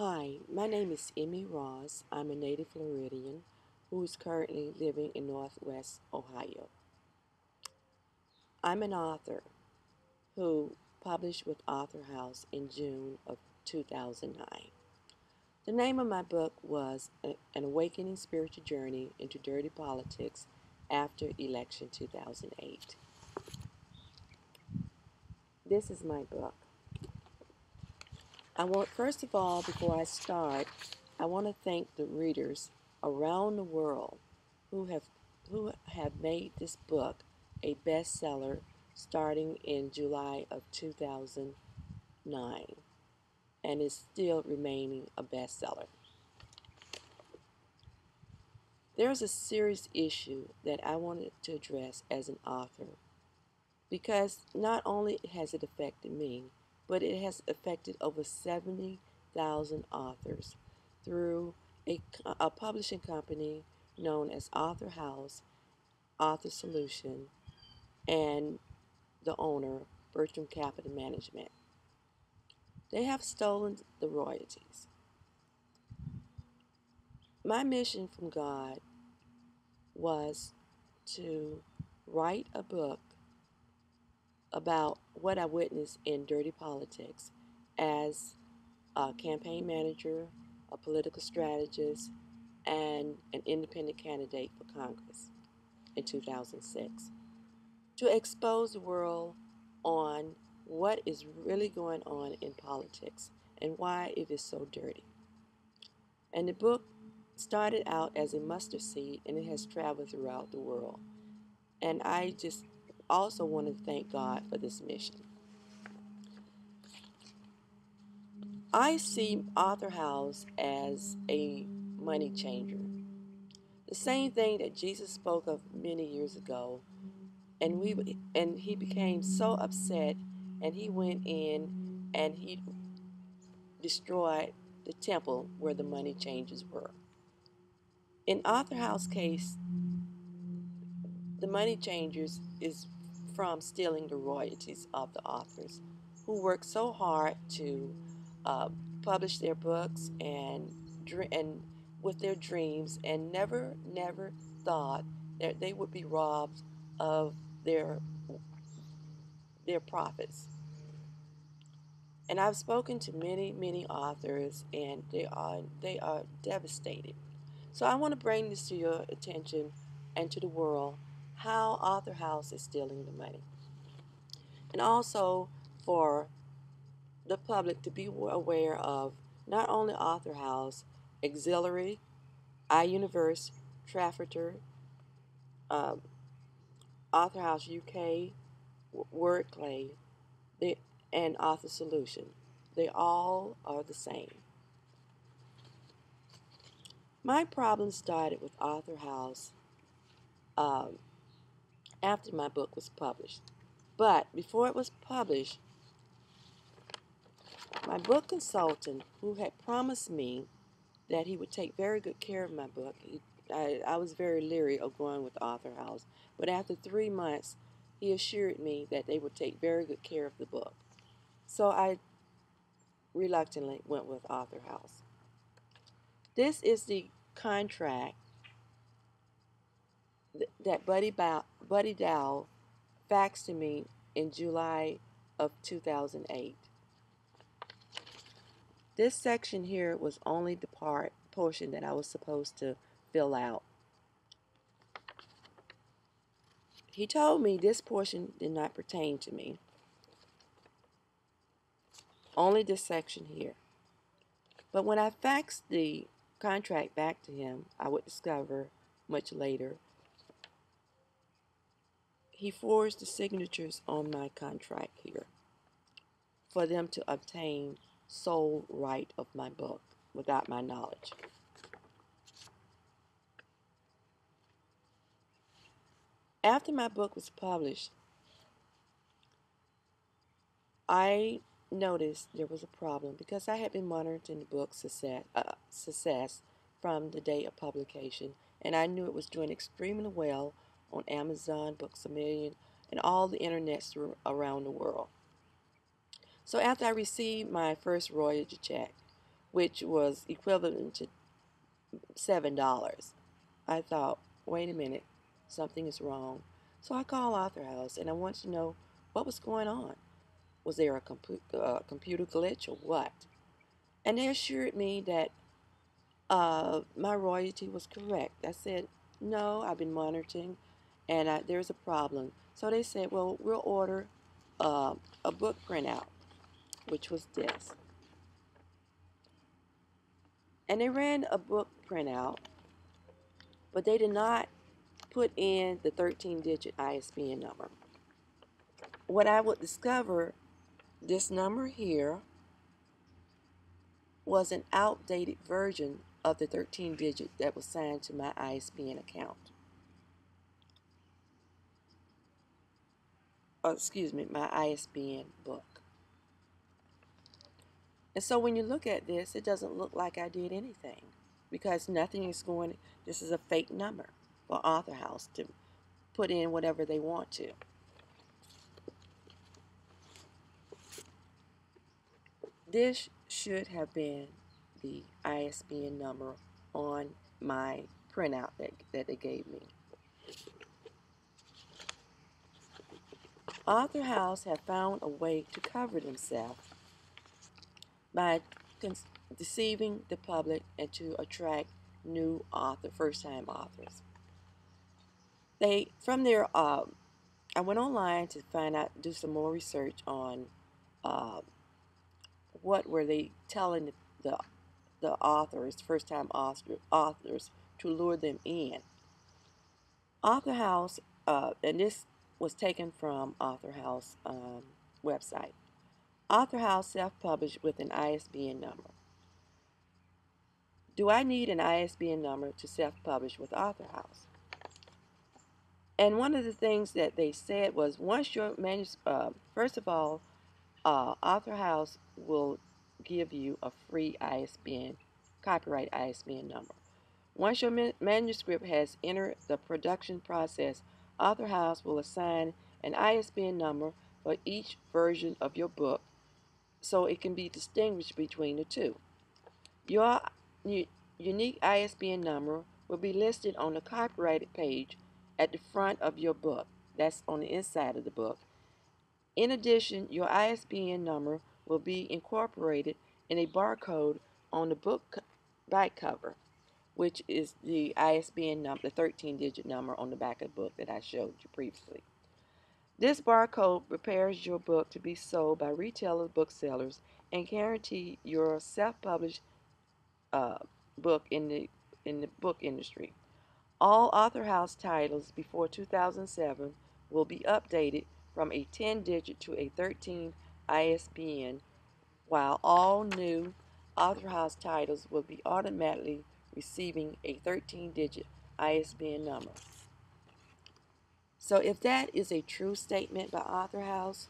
Hi, my name is Emmie Ross. I'm a native Floridian who is currently living in Northwest Ohio. I'm an author who published with Authorhouse in June of 2009. The name of my book was An Awakening Spiritual Journey into Dirty Politics After Election 2008. This is my book. First of all, before I start, I want to thank the readers around the world who have who have made this book a bestseller starting in July of 2009 and is still remaining a bestseller. There's a serious issue that I wanted to address as an author because not only has it affected me, but it has affected over 70,000 authors through a publishing company known as Authorhouse, Author Solution, and the owner, Bertram Capital Management. They have stolen the royalties. My mission from God was to write a book about what I witnessed in dirty politics as a campaign manager, a political strategist, and an independent candidate for Congress in 2006 to expose the world on what is really going on in politics and why it is so dirty. And the book started out as a mustard seed and it has traveled throughout the world. And I just also want to thank God for this mission. I see Authorhouse as a money changer. The same thing that Jesus spoke of many years ago, and he became so upset, and he went in and he destroyed the temple where the money changers were. In Authorhouse case, the money changers is from stealing the royalties of the authors who worked so hard to uh, publish their books and with their dreams and never thought that they would be robbed of their their profits. And I've spoken to many authors and they are devastated. So I want to bring this to your attention and to the world how Authorhouse is stealing the money. And also for the public to be aware of not only Authorhouse, Auxiliary, iUniverse, Trafficker, um, Authorhouse UK, Wordplay, and Author Solution. They all are the same. My problem started with Authorhouse um, after my book was published. But before it was published, my book consultant, who had promised me that he would take very good care of my book, I was very leery of going with Authorhouse, but after 3 months, he assured me that they would take very good care of the book. So I reluctantly went with Authorhouse. This is the contract that Buddy Dow faxed to me in July of 2008. This section here was only the portion that I was supposed to fill out. He told me this portion did not pertain to me, only this section here. But when I faxed the contract back to him, I would discover much later, he forged the signatures on my contract here for them to obtain sole right of my book without my knowledge. After my book was published, I noticed there was a problem because I had been monitoring the book's success from the day of publication, and I knew it was doing extremely well on Amazon, Books A Million, and all the internets around the world. So after I received my first royalty check, which was equivalent to $7. I thought, wait a minute, something is wrong. So I called Authorhouse and I wanted to know what was going on. Was there a computer glitch or what? And they assured me that my royalty was correct. I said, no, I've been monitoring and there's a problem. So they said, well, we'll order a book printout, which was this. And they ran a book printout, but they did not put in the 13-digit ISBN number. What I would discover, this number here was an outdated version of the 13-digit that was signed to my ISBN account. Excuse me, my ISBN book. And so when you look at this, it doesn't look like I did anything because nothing is going, this is a fake number for Authorhouse to put in whatever they want to. This should have been the ISBN number on my printout that they gave me. Authorhouse have found a way to cover themselves by deceiving the public and to attract new first-time authors. From there, I went online to find out, do some more research on what were they telling the authors, first-time authors, to lure them in. Authorhouse, and this was taken from Authorhouse website. Authorhouse self-published with an ISBN number. Do I need an ISBN number to self-publish with Authorhouse? And one of the things that they said was, once your first of all, Authorhouse will give you a free ISBN, copyright ISBN number. Once your manuscript has entered the production process, Authorhouse will assign an ISBN number for each version of your book so it can be distinguished between the two. Your unique ISBN number will be listed on the copyrighted page at the front of your book. That's on the inside of the book. In addition, your ISBN number will be incorporated in a barcode on the book back cover, which is the ISBN number, the 13-digit number on the back of the book that I showed you previously. This barcode prepares your book to be sold by retailer booksellers and guarantee your self-published book in the book industry. All Authorhouse titles before 2007 will be updated from a 10-digit to a 13 ISBN, while all new Authorhouse titles will be automatically receiving a 13-digit ISBN number. So if that is a true statement by Authorhouse,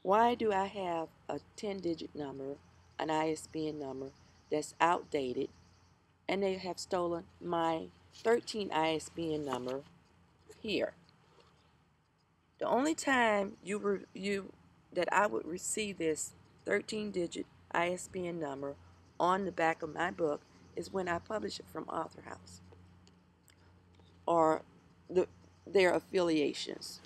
why do I have a 10-digit number, an ISBN number, that's outdated, and they have stolen my 13 ISBN number here? The only time that I would receive this 13-digit ISBN number on the back of my book is when I publish it from Authorhouse or their affiliations.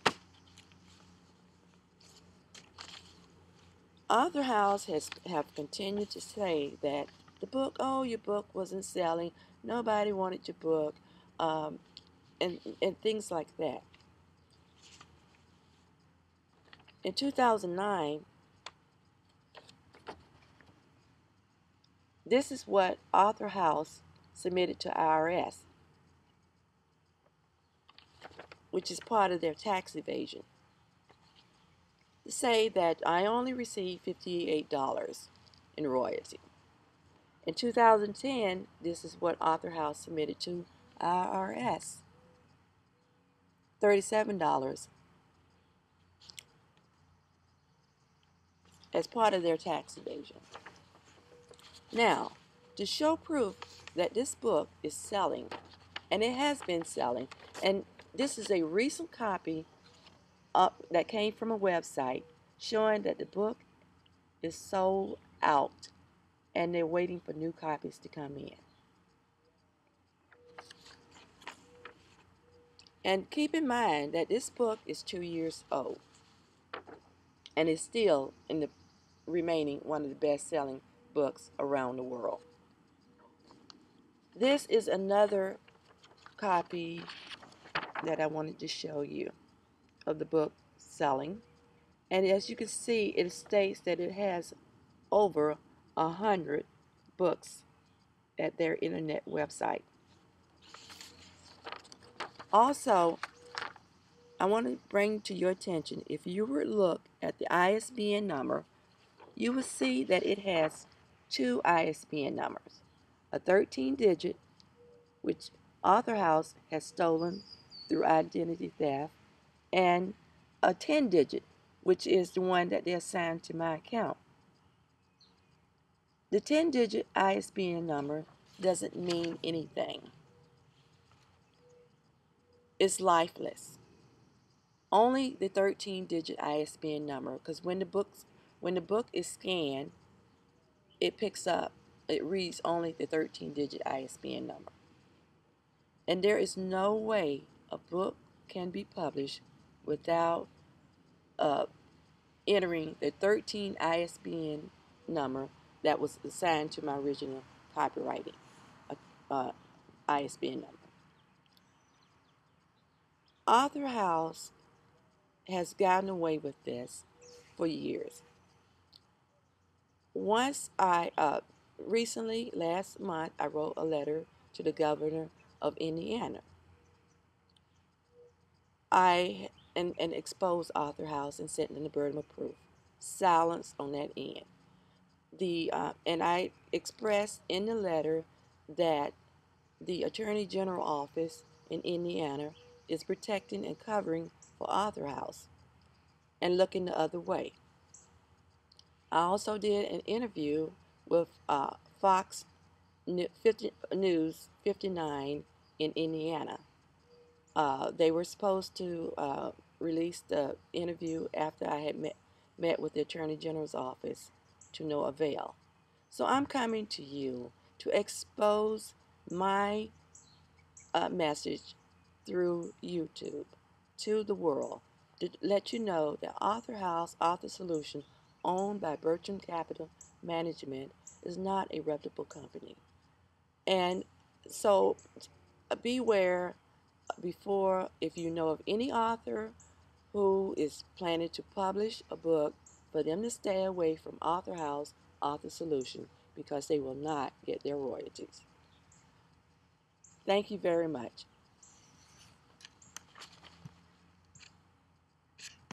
Authorhouse have continued to say that your book wasn't selling, nobody wanted your book, and things like that. In 2009, this is what Authorhouse submitted to IRS, which is part of their tax evasion, to say that I only received $58 in royalty. In 2010, this is what Authorhouse submitted to IRS, $37 as part of their tax evasion. Now, to show proof that this book is selling, and it has been selling, and this is a recent copy that came from a website showing that the book is sold out and they're waiting for new copies to come in. And keep in mind that this book is 2 years old and is still in the remaining one of the best-selling books around the world. This is another copy that I wanted to show you of the book selling. And as you can see, it states that it has over 100 books at their internet website. Also, I want to bring to your attention, if you were to look at the ISBN number, you will see that it has two ISBN numbers, a 13-digit, which Authorhouse has stolen through identity theft, and a 10-digit, which is the one that they assigned to my account. The 10-digit ISBN number doesn't mean anything. It's lifeless. Only the 13-digit ISBN number, because when the book is scanned, it reads only the 13-digit ISBN number. And there is no way a book can be published without entering the 13 ISBN number that was assigned to my original copywriting ISBN number. Authorhouse has gotten away with this for years. Once recently, last month, I wrote a letter to the governor of Indiana. And exposed Authorhouse and sent in the burden of proof. Silence on that end. And I expressed in the letter that the Attorney General office in Indiana is protecting and covering for Authorhouse and looking the other way. I also did an interview with Fox News 59 in Indiana. They were supposed to release the interview after I had met with the Attorney General's office, to no avail. So I'm coming to you to expose my message through YouTube to the world, to let you know that Authorhouse Author Solution, owned by Bertram Capital Management, is not a reputable company. And so beware before, if you know of any author who is planning to publish a book, for them to stay away from Authorhouse Author Solution, because they will not get their royalties. Thank you very much.